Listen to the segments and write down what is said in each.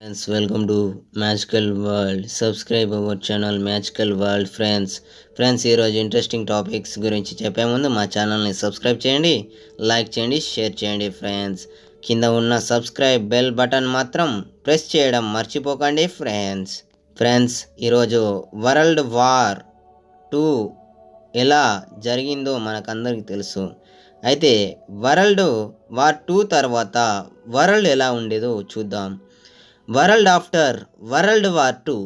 Friends, welcome to Magical World. Subscribe our channel Magical World friends ఈరోజు interesting topics గురించి చెప్పే ముందు మా ఛానల్ని సబ్స్క్రైబ్ చేయండి, లైక్ చేయండి, షేర్ చేయండి. కింద ఉన్న సబ్స్క్రైబ్ బెల్ బటన్ మాత్రం ప్రెస్ చేయడం మర్చిపోకండి. ఫ్రెండ్స్ ఈరోజు వరల్డ్ వార్ 2 ఎలా జరిగిందో మనకందరికీ తెలుసు. అయితే వరల్డ్ వార్ 2 తర్వాత వరల్డ్ ఎలా ఉండేదో చూద్దాం. World after world war 2.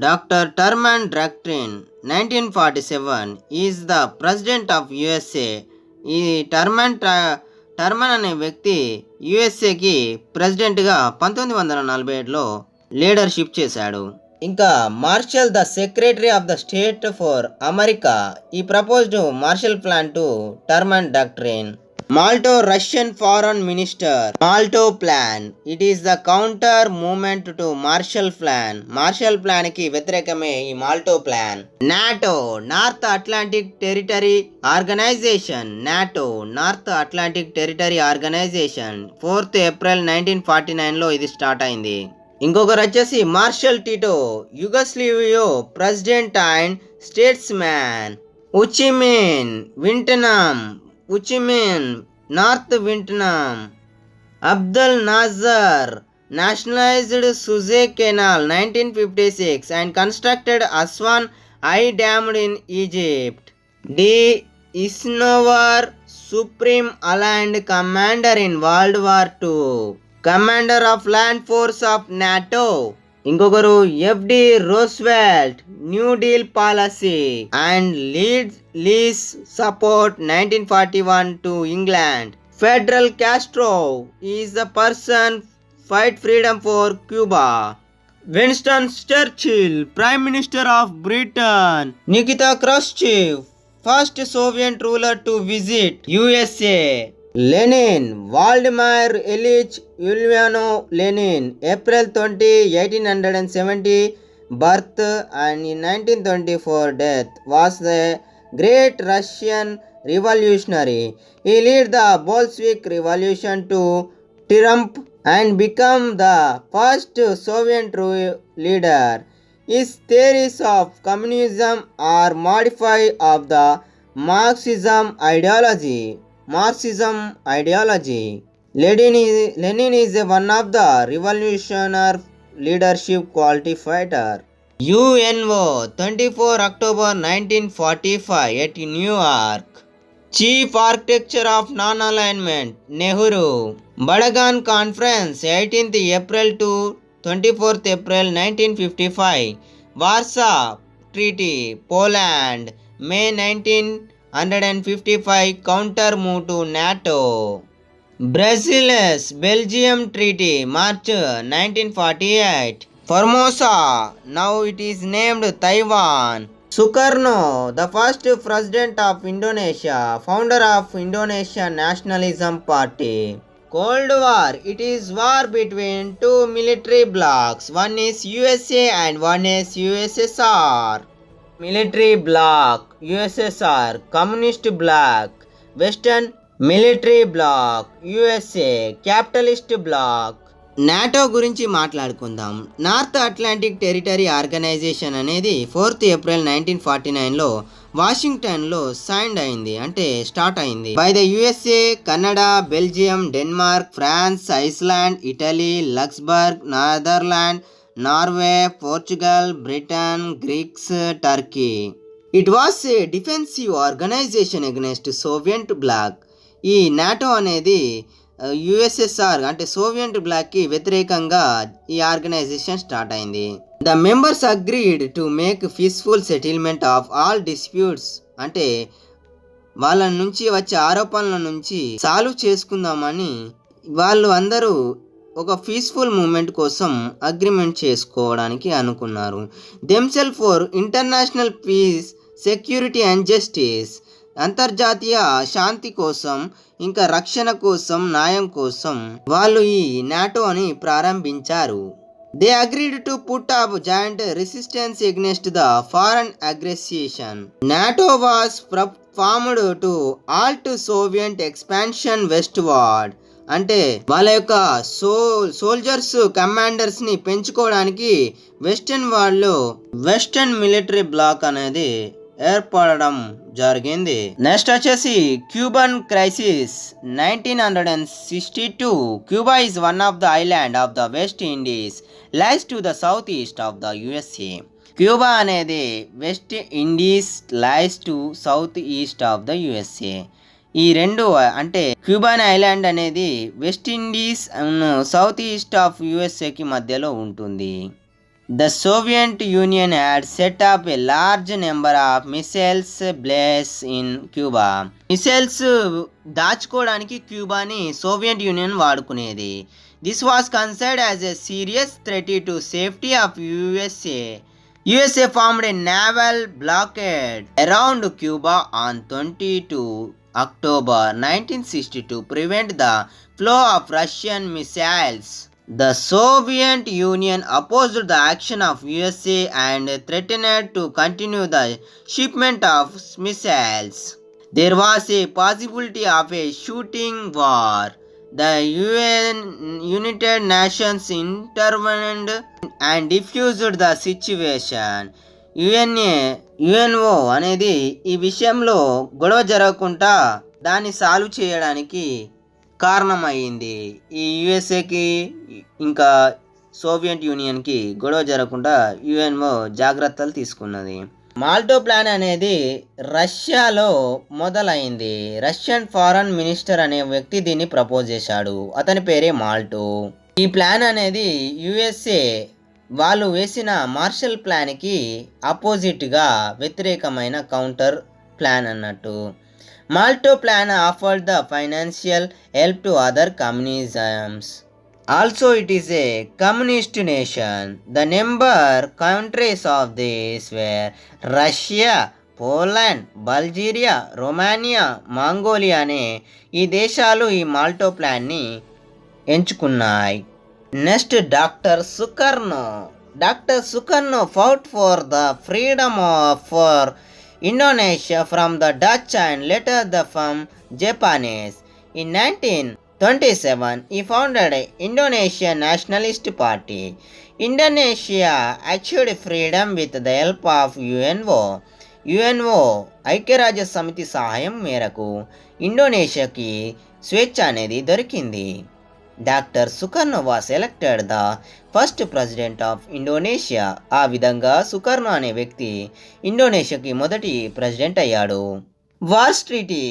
Doctor Truman doctrine 1947 is the president of USA. ఈ టర్మన్ అనే వ్యక్తి యుఎస్ఏకి ప్రెసిడెంట్గా 1947లో లీడర్షిప్ చేశాడు. ఇంకా Marshall the secretary of the state for America ఈ proposed Marshall plan to Truman doctrine. Molotov Russian foreign minister. Molotov plan it is the counter movement to Marshall plan. మార్షల్ ప్లాన్ కి వ్యతిరేకమే ఈ Molotov plan. NATO North Atlantic territory organisation. NATO North Atlantic territory Organisation 4th April 1949లో ఇది start అయింది. ఇంకొకరు వచ్చేసి Marshal Tito, Yugoslavia president and statesman. Ho Chi Minh North Vietnam. Abdul Nasser nationalized Suez Canal 1956 and constructed Aswan Eye Dam in Egypt. D. Eisenhower, Supreme Allied Commander in World War II, Commander of Land Force of NATO. ఇంకొకరు FD Roosevelt, New Deal policy and lease support 1941 to England. Fidel Castro is the person fight freedom for Cuba. Winston Churchill, prime minister of Britain. Nikita Khrushchev, first Soviet ruler to visit USA. Lenin, Vladimir Ilyich Ulyanov Lenin, April 20, 1870 birth and in 1924 death, was the great Russian revolutionary. He led the Bolshevik revolution to triumph and become the first Soviet leader. His theories of communism are modified of the Marxism ideology. Lenin is one of the revolutionary leadership quality fighter. UNO 24 October 1945 at New York. Chief Architecture of Non-Alignment Nehru. Badagan Conference 18th April to 24th April 1955. Warsaw Treaty Poland May 1955 counter move to NATO. Belgium Treaty March 1948. Formosa, now it is named Taiwan. Sukarno, the first president of Indonesia, founder of Indonesian Nationalism Party. Cold War, it is war between two military blocs. One is USA and one is USSR. Military bloc USSR, communist bloc Western military bloc USA, capitalist bloc. NATO గురించి మాట్లాడుకుందాం. North Atlantic territory organisation అనేది 4th April 1949లో వాషింగ్టన్లో sign అయింది, అంటే start అయింది. By the USA, Canada, Belgium, Denmark, France, Iceland, Italy, Luxembourg, Netherland, Norway, Portugal, Britain, Greeks, Turkey. It was a defensive organization against Soviet bloc. ఈ NATO అనేది USSR అంటే Soviet బ్లాక్కి వ్యతిరేకంగా ఈ ఆర్గనైజేషన్ స్టార్ట్ అయింది. The members agreed to make peaceful settlement of all disputes, అంటే వాళ్ళ నుంచి వచ్చే ఆరోపణల నుంచి సాల్వ్ చేసుకుందామని వాళ్ళు అందరూ ఒక పీస్ఫుల్ మూమెంట్ కోసం అగ్రిమెంట్ చేసుకోవడానికి అనుకున్నారు. Themselves for international peace, security and justice, అంతర్జాతీయ శాంతి కోసం, ఇంకా రక్షణ కోసం, న్యాయం కోసం వాళ్ళు ఈ నాటోని ప్రారంభించారు. They agreed to put up joint resistance against the foreign aggression. NATO was formed to halt Soviet expansion westward. అంటే వాళ్ళ యొక్క సోల్జర్స్ కమాండర్స్ని పెంచుకోవడానికి వెస్టర్న్ మిలిటరీ బ్లాక్ అనేది ఏర్పడడం జరిగింది. నెక్స్ట్ వచ్చేసి Cuban crisis 1962. Cuba is one of the island of the West Indies lies to the south east of the USA. Cuba అనేది West Indies lies to south east of the USA. ఈ రెండు అంటే Cuban island అనేది West Indies south east of యుఎస్ఏకి మధ్యలో ఉంటుంది. The Soviet Union had set up a large number of missiles bases in Cuba. Missiles దాచుకోవడానికి క్యూబాని Soviet Union వాడుకునేది. This was considered as a serious threat to safety of USA. USA formed a naval blockade around Cuba on 22 October 1960 to prevent the flow of Russian missiles. The Soviet Union opposed the action of USA and threatened to continue the shipment of missiles. There was a possibility of a shooting war. The United Nations intervened and diffused the situation. UNO అనేది ఈ విషయంలో గొడవ జరగకుండా దాన్ని solve చేయడానికి కారణమైంది. ఈ యుఎస్ఏకి ఇంకా సోవియట్ యూనియన్కి గొడవ జరగకుండా యుఎన్ఓ జాగ్రత్తలు తీసుకున్నది. మాల్టో ప్లాన్ అనేది రష్యాలో మొదలైంది. రష్యన్ ఫారెన్ మినిస్టర్ అనే వ్యక్తి దీన్ని ప్రపోజ్ చేశాడు. అతని పేరే మాల్టో. ఈ ప్లాన్ అనేది యుఎస్ఏ వాళ్ళు వేసిన మార్షల్ ప్లాన్కి అపోజిట్గా వ్యతిరేకమైన కౌంటర్ ప్లాన్ అన్నట్టు. Malto plan offered the financial help to other communisms. Also, it is a communist nation. The number countries of this were Russia, Poland, Bulgaria, Romania, Mongolia అనే ఈ దేశాలు ఈ Molotov ప్లాన్ని ఎంచుకున్నాయి. Next doctor Sukarno fought for the freedom for Indonesia from the Dutch and later from Japanese. In 1927, he founded an Indonesian nationalist party. Indonesia achieved freedom with the help of UNO ఐక్యరాజ్య సమితి సహాయం మేరకు ఇండోనేషియాకి స్వేచ్ఛ అనేది దొరికింది. Doctor Sukarno was elected the first president of Indonesia. ఆ విధంగా Sukarno అనే వ్యక్తి ఇండోనేషియాకి మొదటి ప్రెసిడెంట్ అయ్యాడు. Warsaw treaty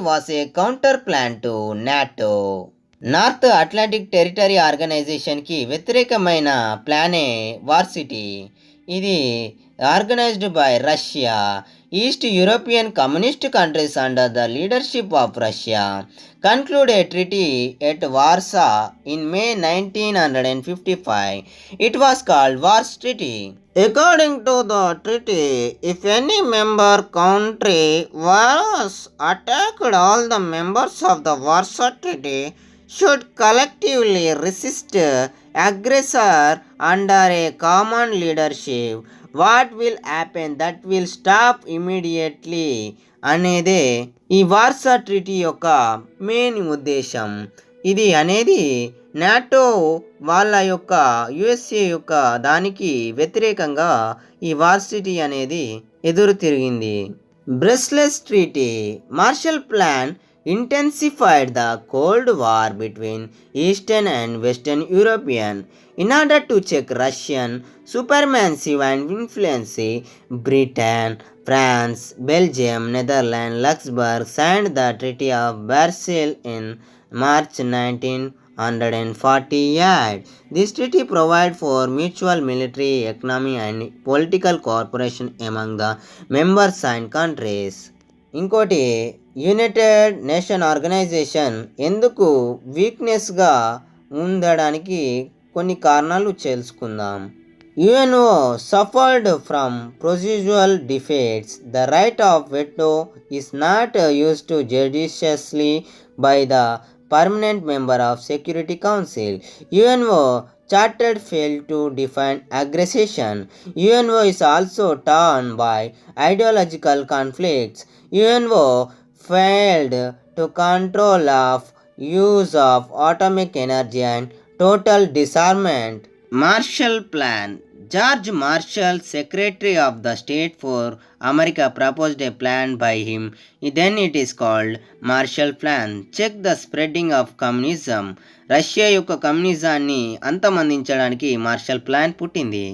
was a counter plan to NATO. North Atlantic Territory ఆర్గనైజేషన్కి వ్యతిరేకమైన ప్లానే వార్సిటీ. ఇది organised by Russia. East European communist countries under the leadership of Russia conclude a treaty at Warsaw in May 1955. It was called War's Treaty. According to the treaty, if any member country was attacked, all the members of the Warsaw Treaty should collectively resist aggressor under a common leadership. What will happen? That will stop immediately. అనేదే ఈ Warsaw treaty యొక్క main ఉద్దేశం. ఇది అనేది NATO వాళ్ళ యొక్క USA యొక్క దానికి వ్యతిరేకంగా ఈ వార్స్ ట్రీటీ అనేది ఎదురు తిరిగింది. Brussels treaty. Marshall plan intensified the Cold War between Eastern and Western European. In order to check Russian supremacy and influence, Britain, France, Belgium, Netherlands, Luxembourg signed the Treaty of Barcelona in March 1948. This treaty provided for mutual military, economic and political cooperation among the member signed countries. ఇంకోటి United Nation Organisation ఎందుకు వీక్నెస్గా ఉండడానికి కొన్ని కారణాలు తెలుసుకుందాం. UNO suffered from procedural defects. The right of veto is not used judiciously by the permanent member of Security Council. UNO Charter failed to define aggression. UNO is also torn by ideological conflicts. UNO failed to control of use of atomic energy and total disarmament. Marshall Plan. George Marshall, Secretary of the State for America, proposed a plan by him. Then it is called Marshall Plan. Check the spreading of communism. Russia యొక్క కమ్యూనిజాన్ని అంతమందించడానికి Marshall plan పుట్టింది.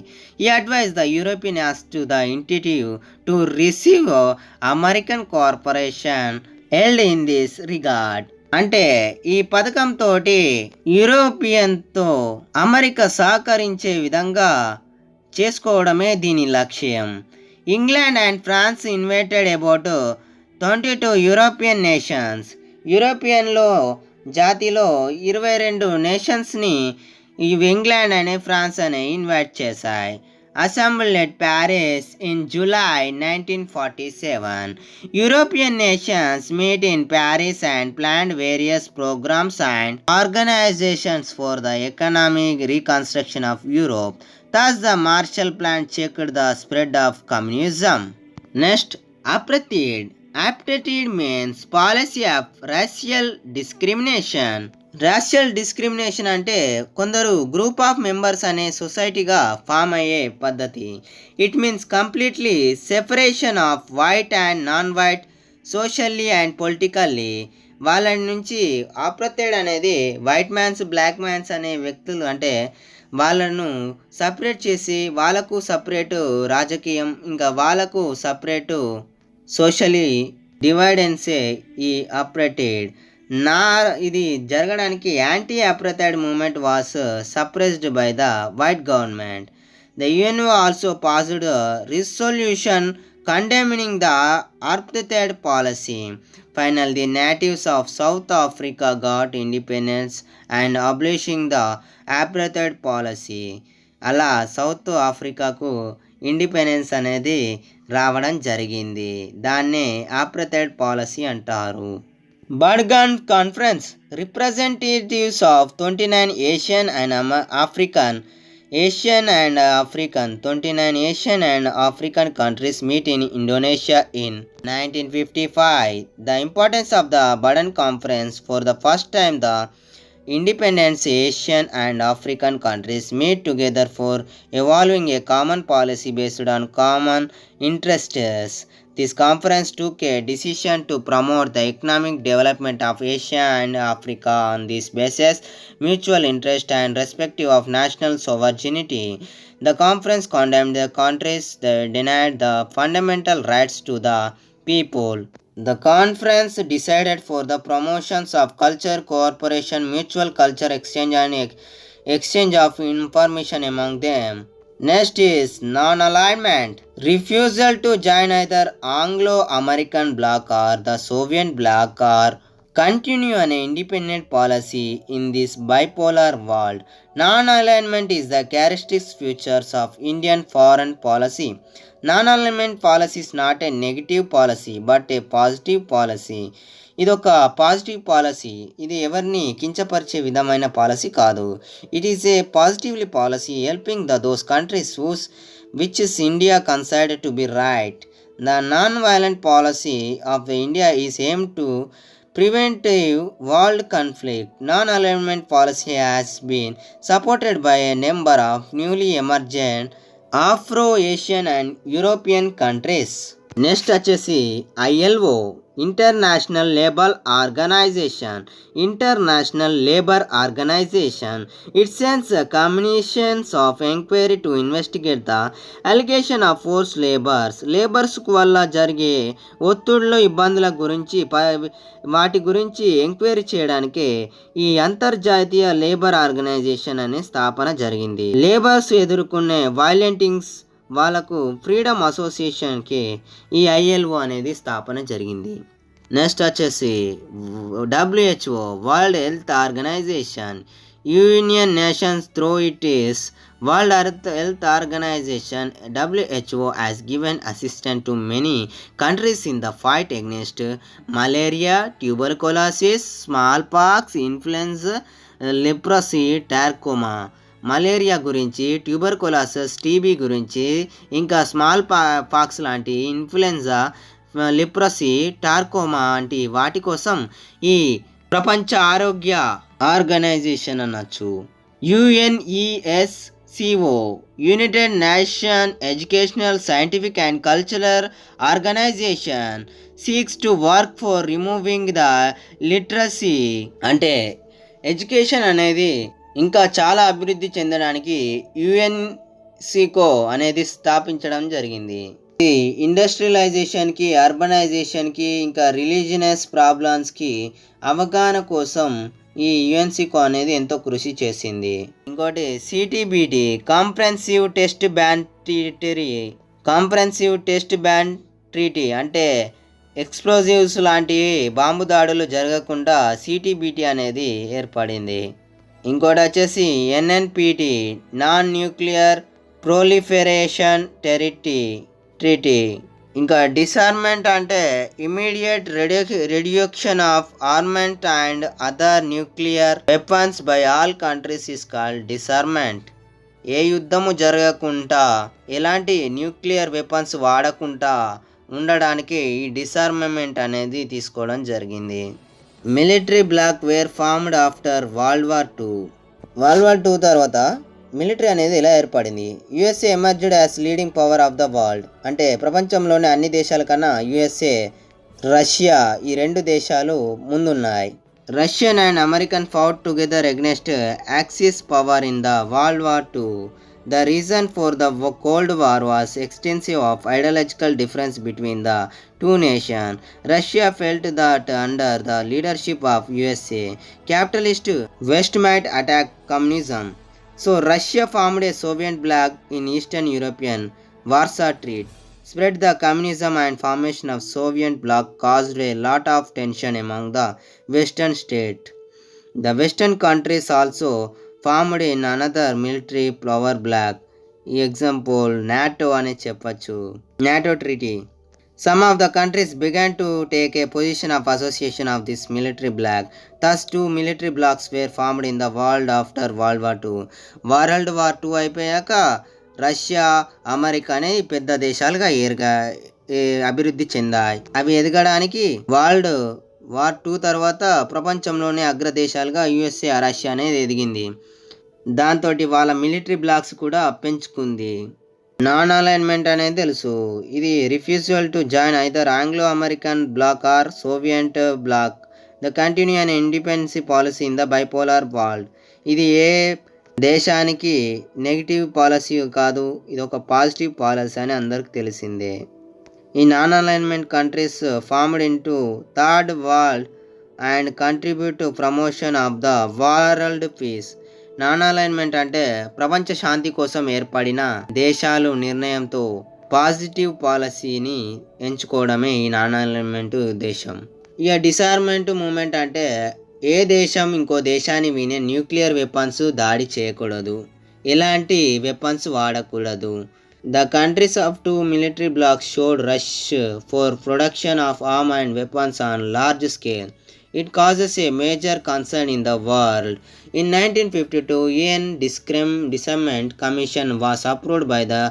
ఈ advise the European as to the initiative to receive American corporation held in this regard. అంటే ఈ పథకంతో యూరోపియన్తో America సహకరించే విధంగా చేసుకోవడమే దీని లక్ష్యం. England and France invited about 22 European nations. యూరోపియన్లో జాతిలో 22 నేషన్స్ని ఇంగ్లాండ్ అనే ఫ్రాన్స్ అనే ఇన్వైట్ చేశాయి. Assembled at Paris in July 1947. European nations met in Paris and planned various programs and organizations for the economic reconstruction of Europe. Thus, the Marshall Plan checked the spread of communism. Next, apartheid. Apartheid means policy of racial discrimination. Racial discrimination అంటే కొందరు group of members అనే సొసైటీగా form అయ్యే పద్ధతి. It means completely separation off white and non white socially and politically. వాళ్ళ నుంచి apartheid అనేది white man's black man's అనే వ్యక్తులు అంటే వాళ్ళను సపరేట్ చేసి వాళ్ళకు సపరేటు రాజకీయం ఇంకా వాళ్ళకు సపరేటు సోషలీ డివైడెన్సే ఈ అపార్థైడ్. ఇది జరగడానికి anti apartheid movement was suppressed by the white government. The UN also passed resolution condemning the apartheid policy. Finally, the natives of South Africa got independence and abolishing the apartheid policy. అలా South ఆఫ్రికాకు independence అనేది రావడం జరిగింది. దాన్నే apartheid policy అంటారు. బర్గన్ conference. Representatives of 29 Asian and African 29 Asian and African countries meet in Indonesia in 1955. The importance of the Burdon Conference. For the first time, the independent Asian and African countries meet together for evolving a common policy based on common interests. This conference took a decision to promote the economic development of Asia and Africa on this basis, mutual interest and respective of national sovereignty. The conference condemned the countries that denied the fundamental rights to the people. The conference decided for the promotions of culture cooperation, mutual culture exchange and exchange of information among them. Next is non-alignment. Refusal to join either Anglo-American bloc or the Soviet bloc or continue an independent policy in this bipolar world. Non-alignment is the characteristic features of Indian foreign policy. Non-alignment policy is not a negative policy but a positive policy. ఇది ఒక positive policy. ఇది ఎవరిని కించపరిచే విధమైన policy కాదు. It is a positively policy helping those countries which is India considered to be right. The non violent policy of the India is aim to preventive world conflict. Non-alignment policy has been supported by a number of newly emergent Afro-Asian and European countries. Next వచ్చేసి ILO, international labour organization. It sends commissions of enquiry to investigate the allegation of force labours వల్ల జరిగే ఒత్తిడిలో ఇబ్బందుల గురించి వాటి గురించి enquiry చేయడానికి ఈ అంతర్జాతీయ లేబర్ ఆర్గనైజేషన్ అనే స్థాపన జరిగింది. లేబర్స్ ఎదుర్కొనే వైలెంటింగ్స్ వాళ్ళకు ఫ్రీడమ్ అసోసియేషన్కి ఈ ILO అనేది స్థాపన జరిగింది. నెక్స్ట్ వచ్చేసి WHO, world health organization. Union nations through it is world health organization WHO has given assistance to many countries in the fight against malaria, tuberculosis, smallpox, influenza, leprosy, trachoma. Malaria గురించి, tuberculosis, TB గురించి, ఇంకా small pox లాంటి, influenza, leprosy, trachoma వంటి వాటి కోసం ఈ ప్రపంచ ఆరోగ్య ఆర్గనైజేషన్ అనొచ్చు. UNESCO, united nation educational scientific and cultural organization seeks to work for removing the literacy. అంటే ఎడ్యుకేషన్ అనేది ఇంకా చాలా అభివృద్ధి చెందడానికి యుఎన్సికో అనేది స్థాపించడం జరిగింది. ఇది ఇండస్ట్రియలైజేషన్కి, అర్బనైజేషన్కి, ఇంకా రిలీజియస్ ప్రాబ్లమ్స్కి అవగాహన కోసం ఈ యుఎన్సికో అనేది ఎంతో కృషి చేసింది. ఇంకోటి CTBT, comprehensive test ban treaty. అంటే ఎక్స్ప్లోజివ్స్ లాంటి బాంబు దాడులు జరగకుండా సిటీబీటీ అనేది ఏర్పడింది. ఇంకోటి వచ్చేసి NNPT, non nuclear proliferation treaty. ఇంకా డిసార్మెంట్ అంటే immediate reduction of armament and other nuclear weapons by all countries is called disarmament. ఏ యుద్ధము జరగకుండా, ఎలాంటి న్యూక్లియర్ వెపన్స్ వాడకుండా ఉండడానికి ఈ డిసార్మమెంట్ అనేది తీసుకోవడం జరిగింది. Military bloc were formed after world war 2 తర్వాత మిలిటరీ అనేది ఎలా ఏర్పడింది? USA emerged as leading power of the world. అంటే ప్రపంచంలోని అన్ని దేశాల కన్నా యుఎస్ఏ, రష్యా ఈ రెండు దేశాలు ముందున్నాయి. Russian and American fought together against axis power in the world war 2. The reason for the Cold War was extensive of ideological difference between the two nations. Russia felt that under the leadership of USA, capitalist West might attack communism. So Russia formed a Soviet bloc in Eastern European Warsaw Treaty. Spread the communism and formation of Soviet bloc caused a lot of tension among the Western states. The Western countries also formed in another military power bloc. Example NATO అని చెప్పచ్చు. NATO treaty. Some of the countries began to take a position of association of this military bloc. Thus 2 military blocs were formed in the world after World War 2. World War 2 అయిపోయాక Russia, America అనేది పెద్ద దేశాలుగా అభివృద్ధి చెందాయి. అవి ఎదగడానికి world war 2 తర్వాత ప్రపంచంలోనే అగ్రదేశాలుగా USA, Russia అనేది ఎదిగింది. దాంతో వాళ్ళ మిలిటరీ బ్లాక్స్ కూడా పెంచుకుంది. నాన్ అలైన్మెంట్ అనేది తెలుసు. ఇది refusal to join either Anglo American bloc or Soviet bloc. The continue and independency policy in the bipolar world. ఇది ఏ దేశానికి నెగిటివ్ పాలసీ కాదు, ఇది ఒక పాజిటివ్ పాలసీ అని అందరికి తెలిసిందే. ఈ non alignment countries formed in to third world and contribute to promotion of the world peace. Non alignment అంటే ప్రపంచ శాంతి కోసం ఏర్పడిన దేశాలు నిర్ణయంతో పాజిటివ్ పాలసీని ఎంచుకోవడమే ఈ నాన్ అలైన్మెంట్ ఉద్దేశం. ఇక డిసార్మెంట్ మూమెంట్ అంటే ఏ దేశం ఇంకో దేశాన్ని వినే న్యూక్లియర్ వెపన్స్ దాడి చేయకూడదు, ఎలాంటి వెపన్స్ వాడకూడదు. The countries of 2 military blocs showed rush for production of arms and weapons on large scale. It causes a major concern in the world. In 1952, UN Disarmament Commission was approved by the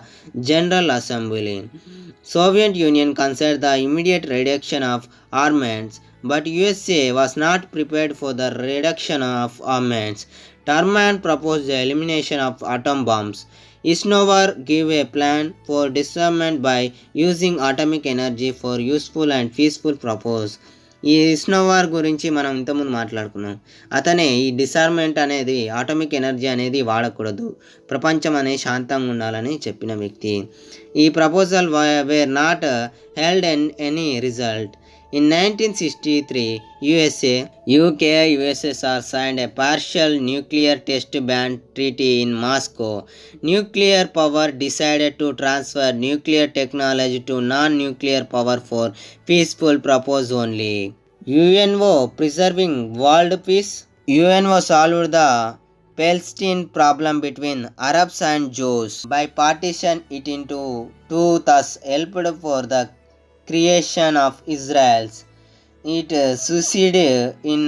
General Assembly. Soviet Union considered the immediate reduction of armaments, but USA was not prepared for the reduction of armaments. Truman proposed the elimination of atom bombs. Eisenhower gave a plan for disarmament by using atomic energy for useful and peaceful purpose. ఈ Eisenhower గురించి మనం ఇంతకుముందు మాట్లాడుకున్నాం. అతనే ఈ డిసార్మెంట్ అనేది, atomic energy అనేది వాడకూడదు, ప్రపంచం అనేది శాంతంగా ఉండాలని చెప్పిన వ్యక్తి. ఈ proposal were not held any result. In 1963, USA, UK, USSR signed a partial nuclear test ban treaty in Moscow. Nuclear power decided to transfer nuclear technology to non-nuclear power for peaceful purpose only. UNO preserving world peace. UNO solved the Palestine problem between Arabs and Jews by partition it into two, thus helped for the creation of Israel. It succeeded in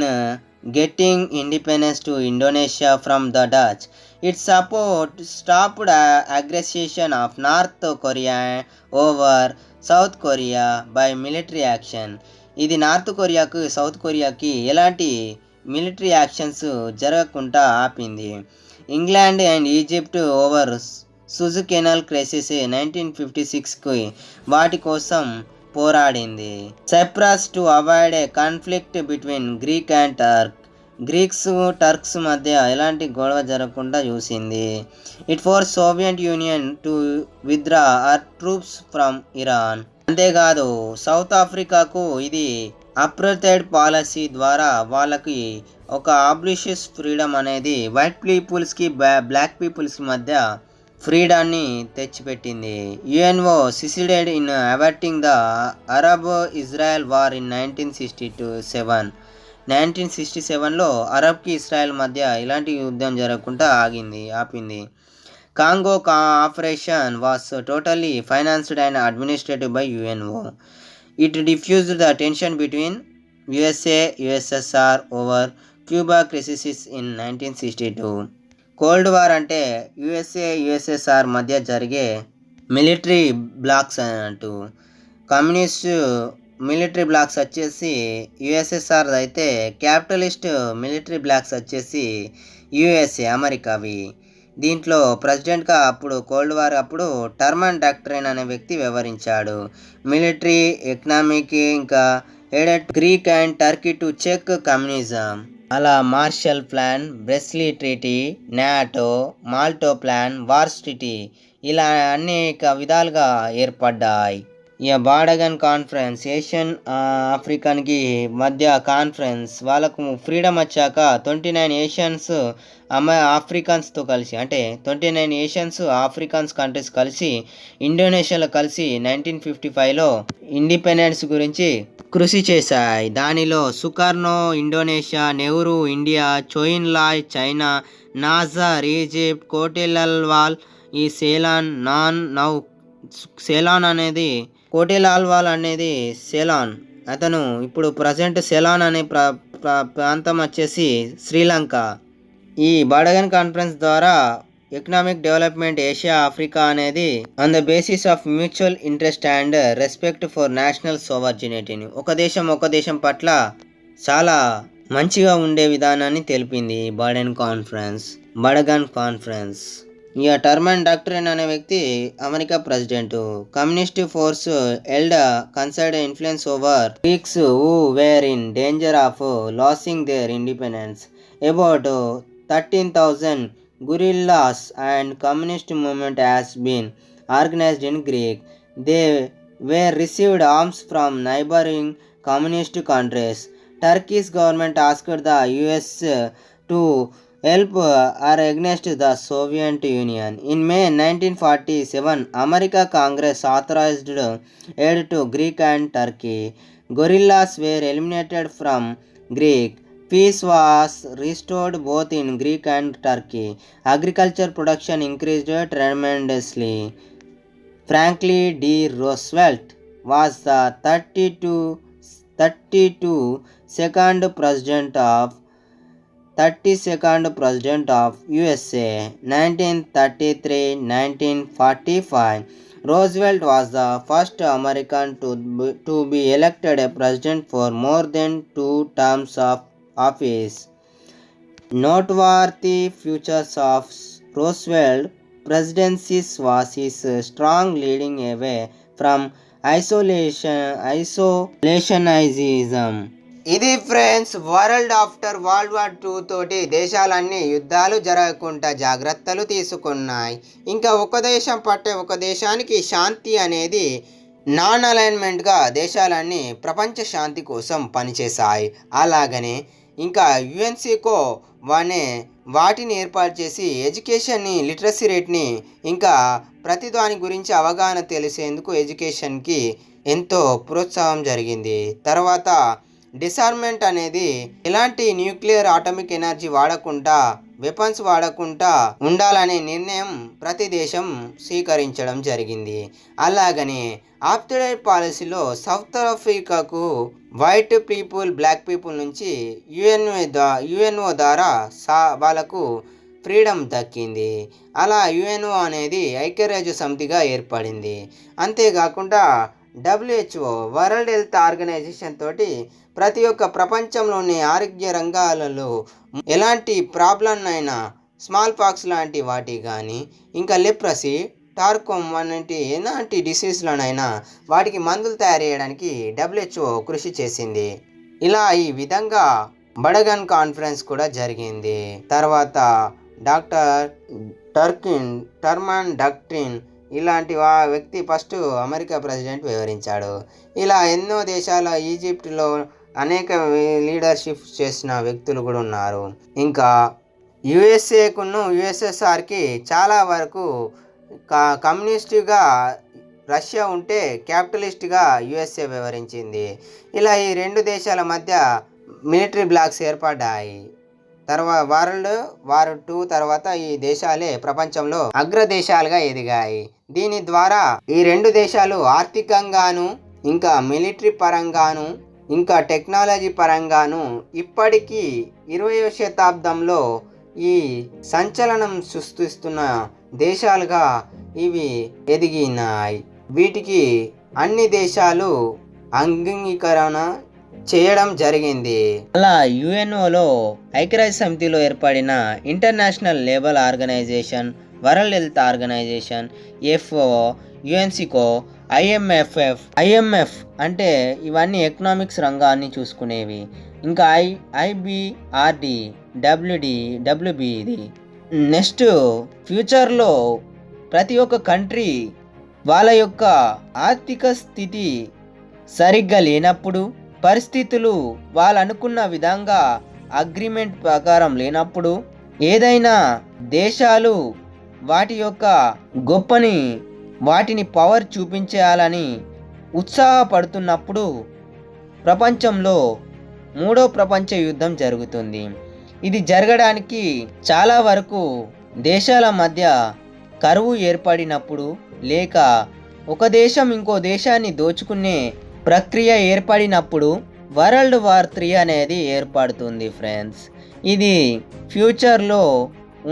getting independence to Indonesia from the Dutch. It stopped aggression of North Korea over South Korea by military action. ఇది North కొరియాకు, South కొరియాకి ఎలాంటి military actions జరగకుండా ఆపింది. England and Egypt over Suez canal crisis 1956కి వాటి కోసం పోరాడింది. Cyprus to avoid a conflict between Greek and Turk. Greeks Turks మధ్య ఎలాంటి గొడవ జరగకుండా చూసింది. It for Soviet Union to withdraw our troops from Iran. అంతేకాదు సౌత్ ఆఫ్రికాకు ఇది అప్రటైడ్ పాలసీ ద్వారా వాళ్ళకి ఒక అబ్లిషియస్ ఫ్రీడమ్ అనేది వైట్ పీపుల్స్కి బ్లాక్ పీపుల్స్ మధ్య ఫ్రీడాన్ని తెచ్చిపెట్టింది. UNO సిసిడెడ్ in averting the Arab Israel war in 1967లో అరబ్కి ఇస్రాయెల్ మధ్య ఇలాంటి యుద్ధం జరగకుండా ఆపింది. Congo operation was totally financed and administrative by UNO. It defused the tension between USSR over Cuba crisis in 1962. Cold war అంటే USSR మధ్య జరిగే మిలిటరీ బ్లాక్స్ అన్నట్టు. కమ్యూనిస్ట్ మిలిటరీ బ్లాక్స్ వచ్చేసి USSR అయితే క్యాపిటలిస్ట్ మిలిటరీ బ్లాక్స్ వచ్చేసి USA అమెరికావి. దీంట్లో ప్రెసిడెంట్గా అప్పుడు కోల్డ్ వార్ అప్పుడు టర్మన్ డాక్ట్రైన్ అనే వ్యక్తి వ్యవహరించాడు. మిలిటరీ, ఎకనామిక్ ఇంకా headed Greek and Turkey to check communism. అలా Marshall plan, Brussels treaty, NATO, Molotov plan, Warsaw treaty ఇలా అనేక విధాలుగా ఏర్పడ్డాయి. బాడగన్ కాన్ఫరెన్స్ ఏషియన్ ఆఫ్రికన్కి మధ్య కాన్ఫరెన్స్. వాళ్ళకు ఫ్రీడమ్ వచ్చాక 29 ఏషియన్స్ ఆఫ్రికన్స్తో కలిసి అంటే 29 ఏషియన్స్ ఆఫ్రికన్స్ కంట్రీస్ కలిసి ఇండోనేషియాలో కలిసి 1955లో ఇండిపెండెన్స్ గురించి కృషి చేశాయి. దానిలో Sukarno Indonesia, Nehru India, Zhou Enlai China, Nasser Egypt, Kotelawala ఈ సెలాన్ అనేది కోటిలాల్వాల్ అనేది సెలాన్. అతను ఇప్పుడు ప్రజెంట్ సెలాన్ అనే ప్రాంతం వచ్చేసి శ్రీలంక. ఈ బాడగన్ కాన్ఫరెన్స్ ద్వారా ఎకనామిక్ డెవలప్మెంట్ ఏషియా ఆఫ్రికా అనేది on the basis of mutual interest and respect for national సోవర్జినిటీని ఒక దేశం పట్ల చాలా మంచిగా ఉండే విధానాన్ని తెలిపింది బాడగన్ కాన్ఫరెన్స్. టర్మన్ డాక్ట్రైన్ అనే వ్యక్తి America president. Communist force held concerted influence over Greeks who were in danger of losing their independence. About 13,000 guerrillas and communist movement has been organized in Greek. They were received arms from neighboring communist countries. Turkey's government asked the US to help her against the Soviet Union. In May 1947, America Congress authorized aid to Greek and Turkey. Guerrillas were eliminated from Greek. Peace was restored both in Greek and Turkey. Agriculture production increased tremendously. Franklin D. Roosevelt was the 32nd president of USA, 1933-1945. Roosevelt was the first American to be elected a president for more than 2 terms of office. Noteworthy features of Roosevelt presidency was his strong leading away from isolationism. ఇది friends world after World War II తోటి దేశాలన్నీ యుద్ధాలు జరగకుండా జాగ్రత్తలు తీసుకున్నాయి. ఇంకా ఒక దేశం పట్టే ఒక దేశానికి శాంతి అనేది నాన్ అలైన్మెంట్గా దేశాలన్నీ ప్రపంచ శాంతి కోసం పనిచేశాయి. అలాగనే ఇంకా యుఎన్సికో వాటిని ఏర్పాటు చేసి ఎడ్యుకేషన్ని, లిటరసీ రేట్ని ఇంకా ప్రతి దాని గురించి అవగాహన తెలిసేందుకు ఎడ్యుకేషన్కి ఎంతో ప్రోత్సాహం జరిగింది. తర్వాత డిసార్మెంట్ అనేది ఎలాంటి న్యూక్లియర్ ఆటమిక్ ఎనర్జీ వాడకుండా, వెపన్స్ వాడకుండా ఉండాలనే నిర్ణయం ప్రతి దేశం స్వీకరించడం జరిగింది. అలాగనే అప్డేట్ పాలసీలో సౌత్ ఆఫ్రికాకు వైట్ పీపుల్, బ్లాక్ పీపుల్ నుంచి యుఎన్ఓ ద్వారా వాళ్ళకు ఫ్రీడమ్ దక్కింది. అలా యుఎన్ఓ అనేది ఐక్యరాజ్య సమితిగా ఏర్పడింది. అంతేకాకుండా WHO వరల్డ్ హెల్త్ ఆర్గనైజేషన్ తోటి ప్రతి ఒక్క ప్రపంచంలోని ఆరోగ్య రంగాలలో ఎలాంటి ప్రాబ్లం అయినా స్మాల్ పాక్స్ లాంటి వాటి కానీ ఇంకా లెప్రసీ టార్కోమ్ వంటి ఎలాంటి డిసీజ్లనైనా వాటికి మందులు తయారు చేయడానికి WHO కృషి చేసింది. ఇలా ఈ విధంగా బడగన్ కాన్ఫరెన్స్ కూడా జరిగింది. తర్వాత డాక్టర్ టర్మన్ డక్ట్రిన్ ఇలాంటి వ్యక్తి ఫస్ట్ అమెరికా ప్రెసిడెంట్ వివరించాడు. ఇలా ఎన్నో దేశాల ఈజిప్ట్లో అనేక లీడర్షిప్ చేసిన వ్యక్తులు కూడా ఉన్నారు. ఇంకా యుఎస్ఏకును USSRకి చాలా వరకు కమ్యూనిస్టుగా రష్యా ఉంటే క్యాపిటలిస్ట్గా USA వివరించింది. ఇలా ఈ రెండు దేశాల మధ్య మిలిటరీ బ్లాక్స్ ఏర్పడ్డాయి. తర్వాత war2 తర్వాత ఈ దేశాలే ప్రపంచంలో అగ్రదేశాలుగా ఎదిగాయి. దీని ద్వారా ఈ రెండు దేశాలు ఆర్థికంగాను ఇంకా మిలిటరీ పరంగాను ఇంకా టెక్నాలజీ పరంగాను ఇప్పటికీ 20వ శతాబ్దంలో ఈ సంచలనం సృష్టిస్తున్న దేశాలుగా ఇవి ఎదిగినాయి. వీటికి అన్ని దేశాలు అంగీకరణ చేయడం జరిగింది. అలా UNOలో ఐక్యరాజ్య సమితిలో ఏర్పడిన international labour organisation, world health organisation, FAO, UNCO, IMF అంటే ఇవన్నీ ఎకనామిక్స్ రంగాన్ని చూసుకునేవి. ఇంకా IBRD, WB ఇది. నెక్స్ట్ ఫ్యూచర్లో ప్రతి ఒక్క కంట్రీ వాళ్ళ యొక్క ఆర్థిక స్థితి సరిగ్గా లేనప్పుడు, పరిస్థితులు వాళ్ళు అనుకున్న విధంగా అగ్రిమెంట్ ప్రకారం లేనప్పుడు, ఏదైనా దేశాలు వాటి యొక్క వాటిని పవర్ చూపించేయాలని ఉత్సాహపడుతున్నప్పుడు ప్రపంచంలో 3వ ప్రపంచ యుద్ధం జరుగుతుంది. ఇది జరగడానికి చాలా వరకు దేశాల మధ్య కరువు ఏర్పడినప్పుడు, లేక ఒక దేశం ఇంకో దేశాన్ని దోచుకునే ప్రక్రియ ఏర్పడినప్పుడు War3 అనేది ఏర్పడుతుంది ఫ్రెండ్స్. ఇది ఫ్యూచర్లో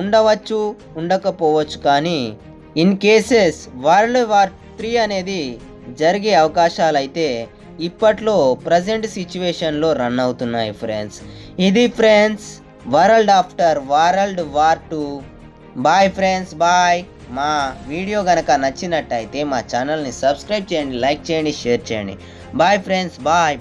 ఉండవచ్చు, ఉండకపోవచ్చు, కానీ ఇన్ కేసెస్ War3 అనేది జరిగే అవకాశాలు అయితే ఇప్పట్లో ప్రజెంట్ సిచ్యువేషన్లో రన్ అవుతున్నాయి ఫ్రెండ్స్. ఇది friends world after War2. Bye friends, bye. మా వీడియో కనుక నచ్చినట్టయితే మా ఛానల్ని సబ్స్క్రైబ్ చేయండి, లైక్ చేయండి, షేర్ చేయండి. Bye friends, bye.